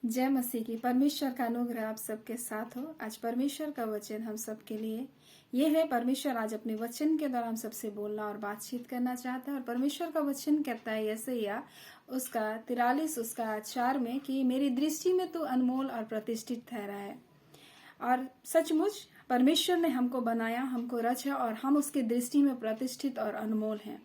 जय मसीह की। परमेश्वर का अनुग्रह आप सबके साथ हो। आज परमेश्वर का वचन हम सबके लिए ये है। परमेश्वर आज अपने वचन के द्वारा हम सबसे बोलना और बातचीत करना चाहता है। और परमेश्वर का वचन कहता है यशायाह उसका 43 उसका 4 में कि मेरी दृष्टि में तो अनमोल और प्रतिष्ठित ठहरा है। और सचमुच परमेश्वर ने हमको बनाया, हमको रचा और हम उसकी दृष्टि में प्रतिष्ठित और अनमोल हैं।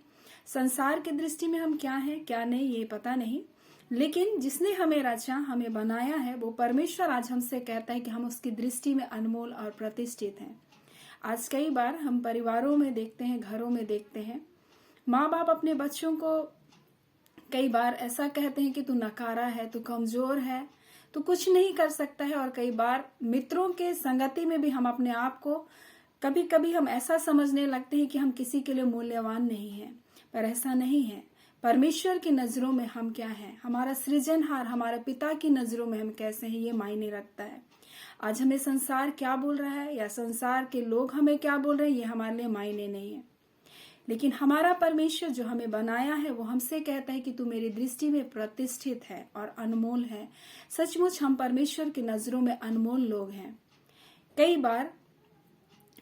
संसार की दृष्टि में हम क्या हैं क्या नहीं ये पता नहीं, लेकिन जिसने हमें रचा, हमें बनाया है, वो परमेश्वर आज हमसे कहता है कि हम उसकी दृष्टि में अनमोल और प्रतिष्ठित हैं। आज कई बार हम परिवारों में देखते हैं, घरों में देखते हैं, माँ बाप अपने बच्चों को कई बार ऐसा कहते हैं कि तू नकारा है, तू कमजोर है, तू कुछ नहीं कर सकता है। और कई बार मित्रों के संगति में भी हम अपने आप को कभी कभी हम ऐसा समझने लगते हैं कि हम किसी के लिए मूल्यवान नहीं हैं, पर ऐसा नहीं है। परमेश्वर की नजरों में हम क्या हैं, हमारा सृजनहार हमारे पिता की नजरों में हम कैसे हैं, ये मायने रखता है। आज हमें संसार क्या बोल रहा है या संसार के लोग हमें क्या बोल रहे हैं, ये हमारे लिए मायने नहीं है। लेकिन हमारा परमेश्वर जो हमें बनाया है वो हमसे कहता है कि तू मेरी दृष्टि में प्रतिष्ठित है और अनमोल है। सचमुच हम परमेश्वर की नजरों में अनमोल लोग हैं। कई बार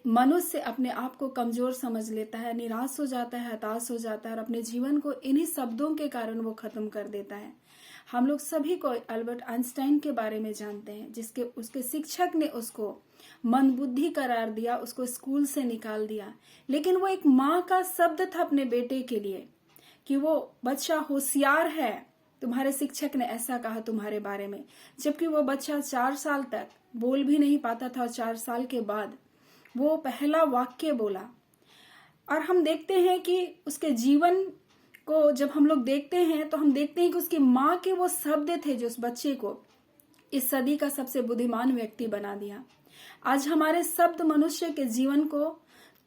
मनुष्य अपने आप को कमजोर समझ लेता है, निराश हो जाता है, हताश हो जाता है और अपने जीवन को इन्हीं शब्दों के कारण वो खत्म कर देता है। हम लोग सभी को अल्बर्ट आइंस्टाइन के बारे में जानते हैं, जिसके उसके शिक्षक ने उसको मंदबुद्धि करार दिया, उसको स्कूल से निकाल दिया। लेकिन वो एक माँ का शब्द था अपने बेटे के लिए कि वो बच्चा होशियार है, तुम्हारे शिक्षक ने ऐसा कहा तुम्हारे बारे में। जबकि वो बच्चा 4 साल तक बोल भी नहीं पाता था और 4 साल के बाद वो पहला वाक्य बोला। और हम देखते हैं कि उसके जीवन को जब हम लोग देखते हैं तो हम देखते हैं कि उसकी माँ के वो शब्द थे जो उस बच्चे को इस सदी का सबसे बुद्धिमान व्यक्ति बना दिया। आज हमारे शब्द मनुष्य के जीवन को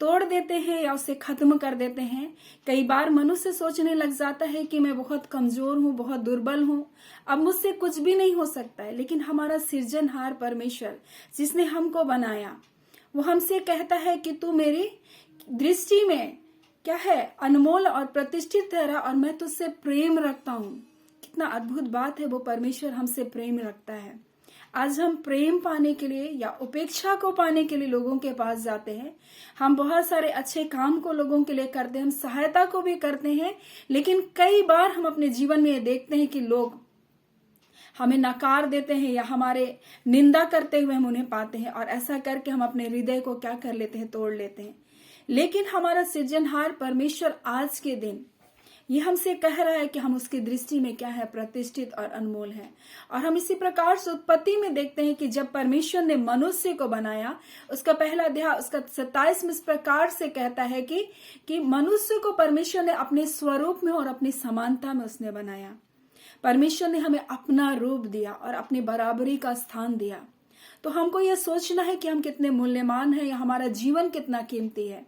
तोड़ देते हैं या उसे खत्म कर देते हैं। कई बार मनुष्य सोचने लग जाता है कि मैं बहुत कमजोर हूँ, बहुत दुर्बल हूँ, अब मुझसे कुछ भी नहीं हो सकता है। लेकिन हमारा सृजनहार परमेश्वर जिसने हमको बनाया वो हमसे कहता है कि तू मेरी दृष्टि में क्या है, अनमोल और प्रतिष्ठित ठहरा और मैं तुझसे प्रेम रखता हूँ। कितना अद्भुत बात है, वो परमेश्वर हमसे प्रेम रखता है। आज हम प्रेम पाने के लिए या उपेक्षा को पाने के लिए लोगों के पास जाते हैं। हम बहुत सारे अच्छे काम को लोगों के लिए करते हैं, हम सहायता को भी करते हैं। लेकिन कई बार हम अपने जीवन में ये देखते हैं कि लोग हमें नकार देते हैं या हमारे निंदा करते हुए हम उन्हें पाते हैं और ऐसा करके हम अपने हृदय को क्या कर लेते हैं, तोड़ लेते हैं। लेकिन हमारा सृजनहार परमेश्वर आज के दिन ये हमसे कह रहा है कि हम उसकी दृष्टि में क्या है, प्रतिष्ठित और अनमोल है। और हम इसी प्रकार से उत्पत्ति में देखते हैं कि जब परमेश्वर ने मनुष्य को बनाया, उसका पहला अध्याय उसका 27 में इस प्रकार से कहता है कि मनुष्य को परमेश्वर ने अपने स्वरूप में और अपनी समानता में उसने बनाया। परमेश्वर ने हमें अपना रूप दिया और अपनी बराबरी का स्थान दिया। तो हमको यह सोचना है कि हम कितने मूल्यवान हैं या हमारा जीवन कितना कीमती है।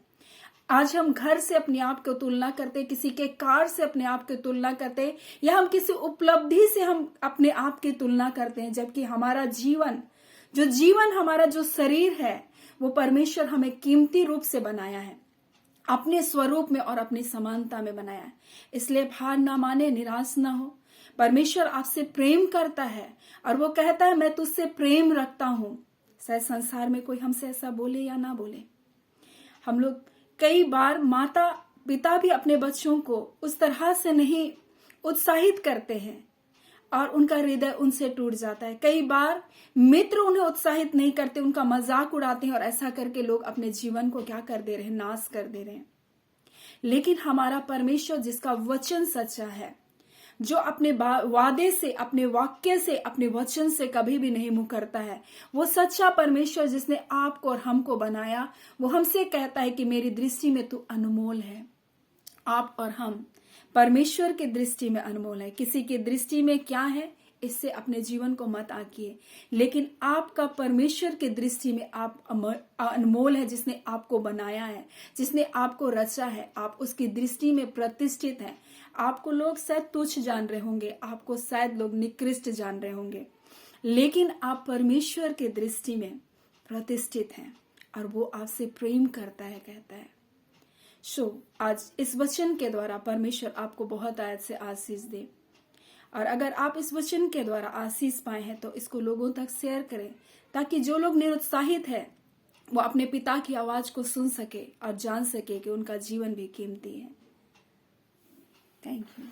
आज हम घर से अपने आप को तुलना करते, किसी के कार से अपने आप की तुलना करते, या हम किसी उपलब्धि से हम अपने आप की तुलना करते हैं। जबकि हमारा जीवन हमारा जो शरीर है वो परमेश्वर हमें कीमती रूप से बनाया है, अपने स्वरूप में और अपनी समानता में बनाया है। इसलिए हार ना माने, निराश ना हो। परमेश्वर आपसे प्रेम करता है और वो कहता है मैं तुझसे प्रेम रखता हूं। शायद संसार में कोई हमसे ऐसा बोले या ना बोले। हम लोग कई बार माता पिता भी अपने बच्चों को उस तरह से नहीं उत्साहित करते हैं और उनका हृदय उनसे टूट जाता है। कई बार मित्र उन्हें उत्साहित नहीं करते, उनका मजाक उड़ाते हैं और ऐसा करके लोग अपने जीवन को क्या कर दे रहे हैं, नाश कर दे रहे हैं। लेकिन हमारा परमेश्वर जिसका वचन सच्चा है, जो अपने वादे से, अपने वाक्य से, अपने वचन से कभी भी नहीं मुकरता है, वो सच्चा परमेश्वर जिसने आपको और हमको बनाया, वो हमसे कहता है कि मेरी दृष्टि में तू अनमोल है। आप और हम परमेश्वर की दृष्टि में अनमोल है। किसी की दृष्टि में क्या है, इससे अपने जीवन को मत आकिए। लेकिन आपका परमेश्वर की दृष्टि में आप अनमोल है, जिसने आपको बनाया है, जिसने आपको रचा है। आप उसकी दृष्टि में प्रतिष्ठित हैं। आपको लोग शायद तुच्छ जान रहे होंगे, आपको शायद लोग निकृष्ट जान रहे होंगे, लेकिन आप परमेश्वर की दृष्टि में प्रतिष्ठित हैं और वो आपसे प्रेम करता है, कहता है। आज इस वचन के द्वारा परमेश्वर आपको बहुत आयत से आशीष दे। और अगर आप इस वचन के द्वारा आशीष पाए हैं तो इसको लोगों तक शेयर करें, ताकि जो लोग निरुत्साहित है वो अपने पिता की आवाज को सुन सके और जान सके कि उनका जीवन भी कीमती है। Thank you.